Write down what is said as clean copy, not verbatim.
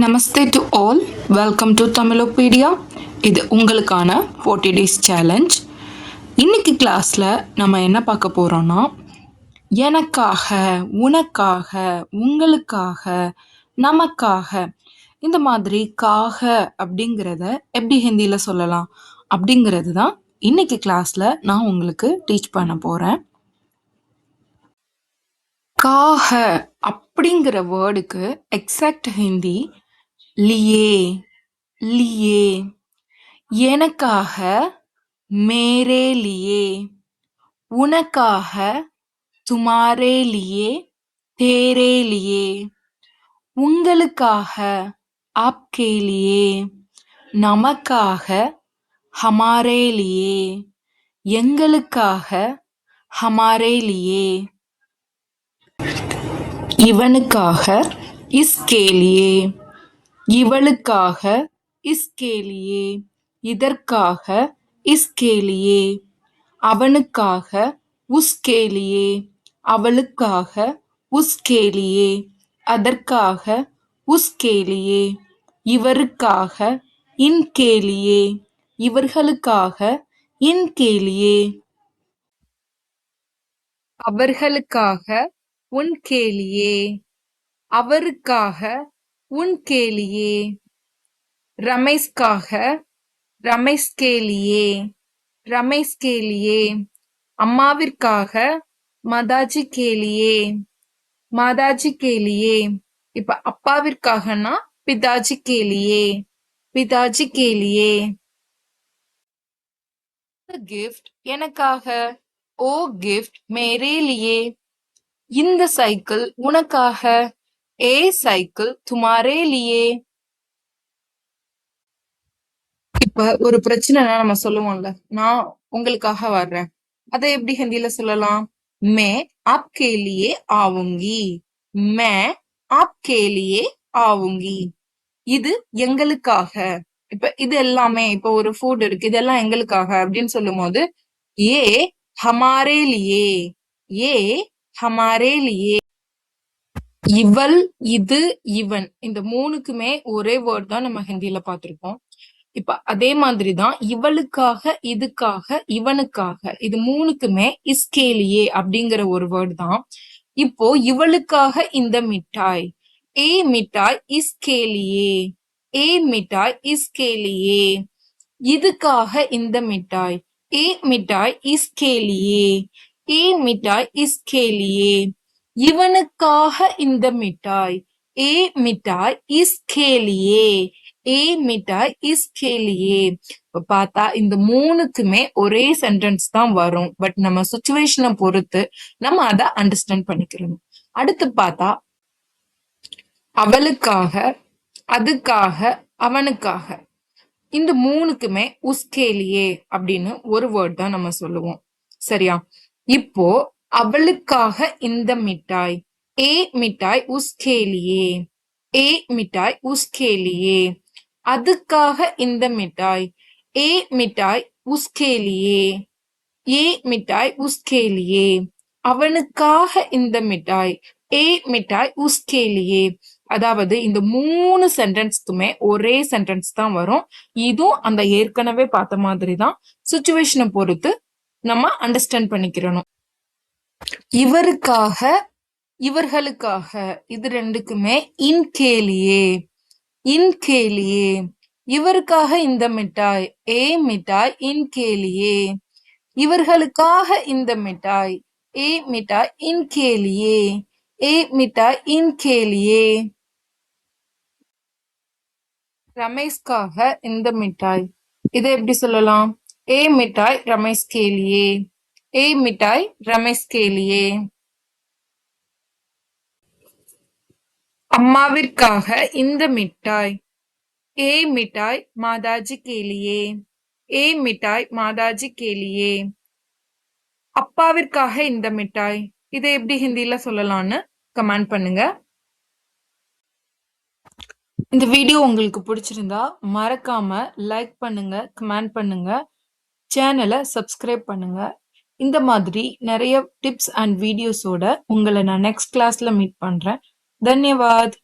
Namaste to all, welcome to Tamilopedia. இது உங்களுக்கான 40 days challenge. இன்னைக்கு கிளாஸில் நம்ம என்ன பார்க்க போகிறோன்னா, எனக்காக, உனக்காக, உங்களுக்காக, நமக்காக, இந்த மாதிரி காக அப்படிங்கிறத எப்படி ஹிந்தியில் சொல்லலாம் அப்படிங்கிறது தான் இன்னைக்கு கிளாஸில் நான் உங்களுக்கு டீச் பண்ண போகிறேன். காக அப்படிங்கிற வேர்டுக்கு எக்ஸாக்ட் ஹிந்தி लिए, लिए, எனக்காக, मेरे लिए, உனக்காக, तुम्हारे लिए, तेरे लिए, உங்களுக்காக, आपके लिए, நமக்காக, हमारे लिए, எங்களுக்காக, हमारे लिए, இவனுக்காக, इसके लिए, இவளுக்காக, इसके लिए, இதற்காக, इसके लिए, அவனுக்காக, उसके लिए, அவளுக்காக, उसके लिए, அதற்காக, उसके लिए, இவருக்காக, इनके लिए, இவர்களுக்காக, इनके लिए, அவர்களுக்காக, उनके लिए, அவருக்காக, उनके लिए, रमेशக்காக, रमेश के लिए, रमेश के लिए, அம்மாவிற்காக, மாதாஜி के लिए, மாதாஜி के लिए, இப்ப அப்பாவிற்காகனா பிதாஜி के लिए, பிதாஜி के लिए. gift எனக்காக, ஓ gift मेरे लिए, இந்த சைக்கிள் உனக்காக, ஏ சைக்கிள் तुम्हारे लिए. இப்ப ஒரு பிரச்சனைனா நம்ம சொல்லுவோம்ல, நான் உங்களுக்காக வர்றேன், அதை எப்படி ஹிந்தியில சொல்லலாம்? மே आपके लिए आऊंगी, मैं आपके लिए आऊंगी. இது எங்களுக்காக. இப்ப இது எல்லாமே, இப்ப ஒரு ஃபுட் இருக்கு, இதெல்லாம் எங்களுக்காக அப்படின்னு சொல்லும் போது ஏ हमारे लिए, ஏ हमारे लिए. இவள், இது, இவன், இந்த மூணுக்குமே ஒரே வேர்ட் தான் நம்ம ஹிந்தியில பார்த்திருக்கோம். இப்ப அதே மாதிரிதான் இவளுக்காக, இதுக்காக, இவனுக்காக, இது மூணுக்குமே இஸ்கேலியே அப்படிங்கிற ஒரு வேர்டு தான். இப்போ இவளுக்காக இந்த மிட்டாய், ஏ மிட்டாய் இஸ்கேலியே, ஏ மிட்டாய் இஸ்கேலியே. இதுக்காக இந்த மிட்டாய், ஏ மிட்டாய் இஸ்கேலியே, ஏ மிட்டாய் இஸ்கேலியே. இவனுக்காக இந்த மிட்டாய், ஏ மிட்டாய் இஸ்கேலியே, ஏ மிட்டாய் இஸ்கேலியே. இப்ப பார்த்தா இந்த மூணுக்குமே ஒரே சென்டென்ஸ் தான் வரும். பட் நம்ம சிச்சுவேஷனை பொறுத்து நம்ம அதை அண்டர்ஸ்டாண்ட் பண்ணிக்கிறோம். அடுத்து பார்த்தா அவளுக்காக, அதுக்காக, அவனுக்காக, இந்த மூணுக்குமே உஸ்கேலியே அப்படின்னு ஒரு வேர்ட் தான் நம்ம சொல்லுவோம். சரியா? இப்போ அவளுக்காக இந்த மிட்டாய், ஏ மிட்டாய் உஸ்கேலியே, ஏ மிட்டாய் உஸ்கேலியே. அதுக்காக இந்த மிட்டாய், ஏ மிட்டாய் உஸ்கேலியே, ஏ மிட்டாய் உஸ்கேலியே. அவனுக்காக இந்த மிட்டாய், ஏ மிட்டாய் உஸ்கேலியே. அதாவது இந்த மூணு சென்டென்ஸ்க்குமே ஒரே சென்டென்ஸ் தான் வரும். இதுவும் அந்த ஏற்கனவே பார்த்த மாதிரி தான். சிச்சுவேஷனை பொறுத்து நம்ம அண்டர்ஸ்டாண்ட் பண்ணிக்கிறணும். இவருக்காக, இவர்களுக்காக, இது ரெண்டுக்குமே இன்கேலியே, இன்கேலியே. இவருக்காக இந்த மிட்டாய், ஏ மிட்டாய் இன்கேலியே. இவர்களுக்காக இந்த மிட்டாய், ஏ மிட்டாய் இன்கேலியே, ஏ மிட்டாய் இன்கேலியே. ரமேஷ்காக இந்த மிட்டாய், இதை எப்படி சொல்லலாம்? ஏ மிட்டாய் ரமேஷ் கேலியே, ஏ மிட்டாய் ரமேஷ் கேலியே. அம்மாவிற்காக இந்த மிட்டாய், ஏ மிட்டாய் மாதாஜி கேலியே, ஏ மிட்டாய் மாதாஜி கேலியே. அப்பாவிற்காக இந்த மிட்டாய், இதை எப்படி ஹிந்தியில சொல்லலாம்னு கமெண்ட் பண்ணுங்க. இந்த வீடியோ உங்களுக்கு பிடிச்சிருந்தா மறக்காம லைக் பண்ணுங்க, கமெண்ட் பண்ணுங்க, சேனலை சப்ஸ்கிரைப் பண்ணுங்க. இந்த மாதிரி நிறைய டிப்ஸ் அண்ட் வீடியோஸோட உங்களை நான் நெக்ஸ்ட் கிளாஸ்ல மீட் பண்றேன். தன்யவாத்.